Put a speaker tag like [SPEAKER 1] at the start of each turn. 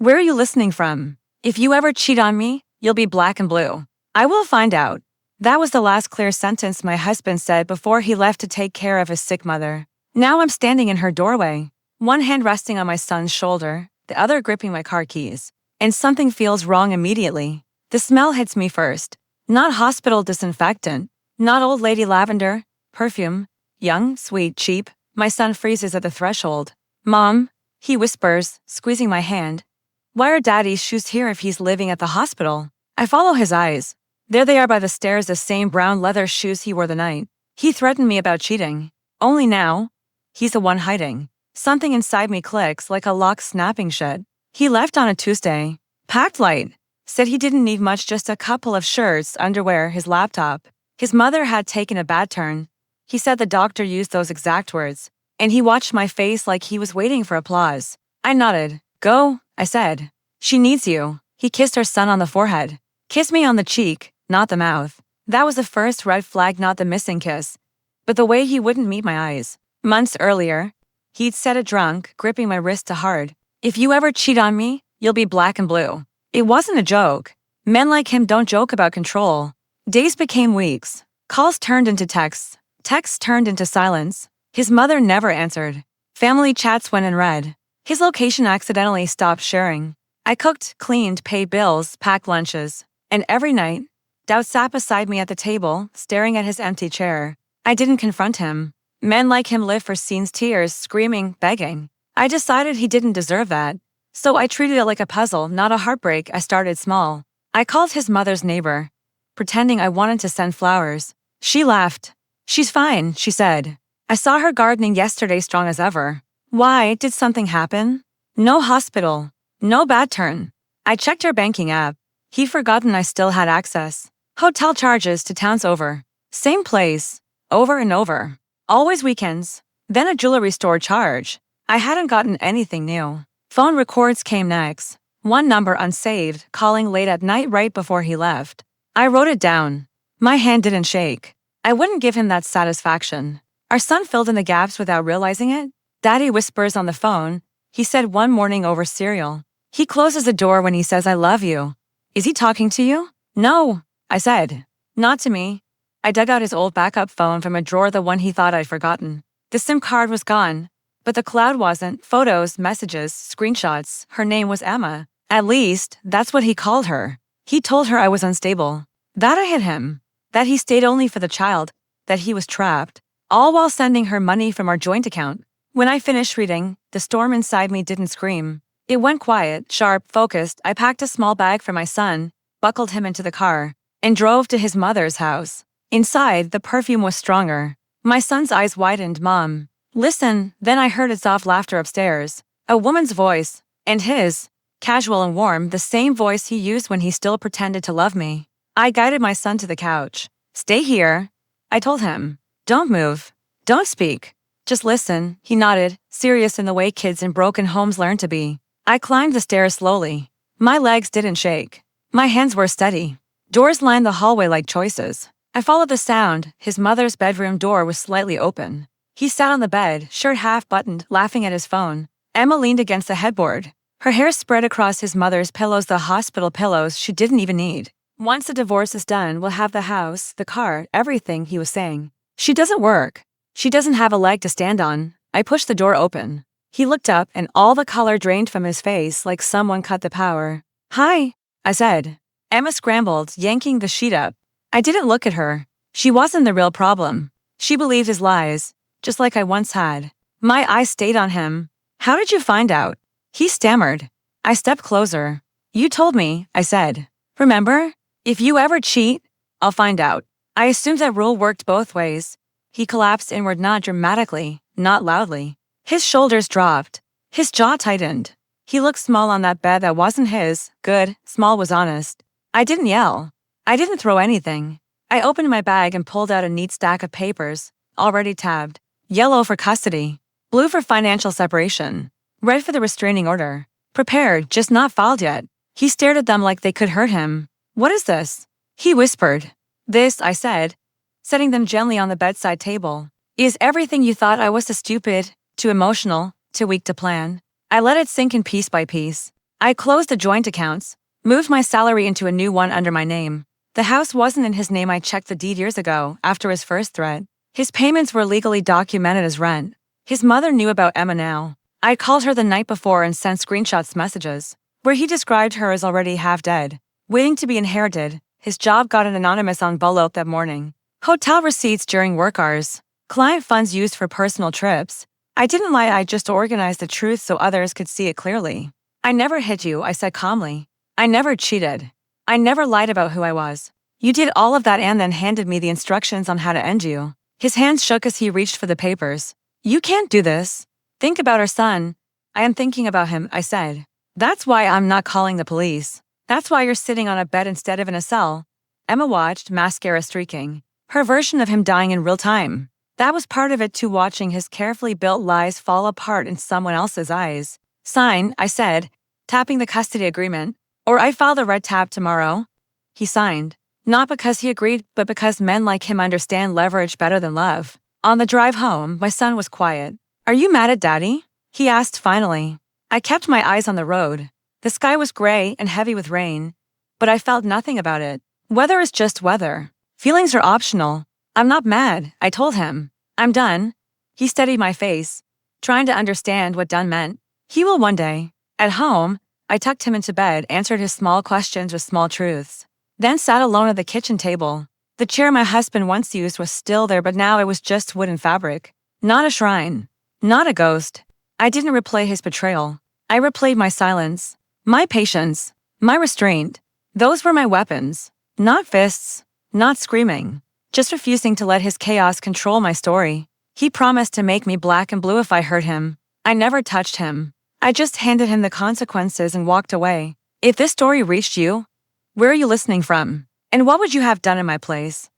[SPEAKER 1] Where are you listening from? If you ever cheat on me, you'll be black and blue. I will find out. That was the last clear sentence my husband said before he left to take care of his sick mother. Now I'm standing in her doorway, one hand resting on my son's shoulder, the other gripping my car keys. And something feels wrong immediately. The smell hits me first. Not hospital disinfectant, not old lady lavender, perfume, young, sweet, cheap. My son freezes at the threshold. Mom, he whispers, squeezing my hand. Why are Daddy's shoes here if he's living at the hospital? I follow his eyes. There they are by the stairs, the same brown leather shoes he wore the night. He threatened me about cheating. Only now, he's the one hiding. Something inside me clicks like a lock snapping shut. He left on a Tuesday. Packed light. Said he didn't need much, just a couple of shirts, underwear, his laptop. His mother had taken a bad turn. He said the doctor used those exact words. And he watched my face like he was waiting for applause. I nodded. Go, I said. She needs you. He kissed her son on the forehead. Kiss me on the cheek, not the mouth. That was the first red flag, not the missing kiss. But the way he wouldn't meet my eyes. Months earlier, he'd said it drunk, gripping my wrist hard. If you ever cheat on me, you'll be black and blue. It wasn't a joke. Men like him don't joke about control. Days became weeks. Calls turned into texts. Texts turned into silence. His mother never answered. Family chats went unread. His location accidentally stopped sharing. I cooked, cleaned, paid bills, packed lunches. And every night, Dowd sat beside me at the table, staring at his empty chair. I didn't confront him. Men like him live for scenes, tears, screaming, begging. I decided he didn't deserve that. So I treated it like a puzzle, not a heartbreak. I started small. I called his mother's neighbor, pretending I wanted to send flowers. She laughed. She's fine, she said. I saw her gardening yesterday, strong as ever. Why, did something happen? No hospital. No bad turn. I checked her banking app. He'd forgotten I still had access. Hotel charges to towns over. Same place. Over and over. Always weekends. Then a jewelry store charge. I hadn't gotten anything new. Phone records came next. One number unsaved, calling late at night right before he left. I wrote it down. My hand didn't shake. I wouldn't give him that satisfaction. Our son filled in the gaps without realizing it. Daddy whispers on the phone. He said one morning over cereal. He closes the door when he says, I love you. Is he talking to you? No, I said. Not to me. I dug out his old backup phone from a drawer, the one he thought I'd forgotten. The SIM card was gone. But the cloud wasn't. Photos, messages, screenshots. Her name was Emma. At least, that's what he called her. He told her I was unstable. That I hit him. That he stayed only for the child. That he was trapped. All while sending her money from our joint account. When I finished reading, the storm inside me didn't scream. It went quiet, sharp, focused. I packed a small bag for my son, buckled him into the car, and drove to his mother's house. Inside, the perfume was stronger. My son's eyes widened. Mom, listen. Then I heard his soft laughter upstairs. A woman's voice. And his. Casual and warm, the same voice he used when he still pretended to love me. I guided my son to the couch. Stay here, I told him. Don't move. Don't speak. Just listen. He nodded, serious in the way kids in broken homes learn to be. I climbed the stairs slowly. My legs didn't shake. My hands were steady. Doors lined the hallway like choices. I followed the sound. His mother's bedroom door was slightly open. He sat on the bed, shirt half buttoned, laughing at his phone. Emma leaned against the headboard. Her hair spread across his mother's pillows, the hospital pillows she didn't even need. Once the divorce is done, we'll have the house, the car, everything, he was saying. She doesn't work. She doesn't have a leg to stand on. I pushed the door open. He looked up and all the color drained from his face like someone cut the power. Hi, I said. Emma scrambled, yanking the sheet up. I didn't look at her. She wasn't the real problem. She believed his lies, just like I once had. My eyes stayed on him. How did you find out? He stammered. I stepped closer. You told me, I said. Remember? If you ever cheat, I'll find out. I assumed that rule worked both ways. He collapsed inward, not dramatically, not loudly. His shoulders dropped. His jaw tightened. He looked small on that bed that wasn't his. Good, small was honest. I didn't yell. I didn't throw anything. I opened my bag and pulled out a neat stack of papers, already tabbed. Yellow for custody. Blue for financial separation. Red for the restraining order. Prepared, just not filed yet. He stared at them like they could hurt him. What is this? He whispered. This, I said, setting them gently on the bedside table, is everything you thought I was. Too stupid, too emotional, too weak to plan. I let it sink in piece by piece. I closed the joint accounts, moved my salary into a new one under my name. The house wasn't in his name. I checked the deed years ago, after his first threat. His payments were legally documented as rent. His mother knew about Emma now. I called her the night before and sent screenshots messages, where he described her as already half dead, waiting to be inherited. His job got an anonymous envelope that morning. Hotel receipts during work hours. Client funds used for personal trips. I didn't lie, I just organized the truth so others could see it clearly. I never hit you, I said calmly. I never cheated. I never lied about who I was. You did all of that and then handed me the instructions on how to end you. His hands shook as he reached for the papers. You can't do this. Think about our son. I am thinking about him, I said. That's why I'm not calling the police. That's why you're sitting on a bed instead of in a cell. Emma watched, mascara streaking. Her version of him dying in real time. That was part of it too, watching his carefully built lies fall apart in someone else's eyes. Sign, I said, tapping the custody agreement. Or I file the red tab tomorrow. He signed. Not because he agreed, but because men like him understand leverage better than love. On the drive home, my son was quiet. Are you mad at Daddy? He asked finally. I kept my eyes on the road. The sky was gray and heavy with rain, but I felt nothing about it. Weather is just weather. Feelings are optional. I'm not mad, I told him. I'm done. He studied my face, trying to understand what done meant. He will one day. At home, I tucked him into bed, answered his small questions with small truths, then sat alone at the kitchen table. The chair my husband once used was still there, but now it was just wood and fabric. Not a shrine. Not a ghost. I didn't replay his betrayal. I replayed my silence, my patience, my restraint. Those were my weapons. Not fists, not screaming, just refusing to let his chaos control my story. He promised to make me black and blue if I hurt him. I never touched him. I just handed him the consequences and walked away. If this story reached you, where are you listening from? And what would you have done in my place?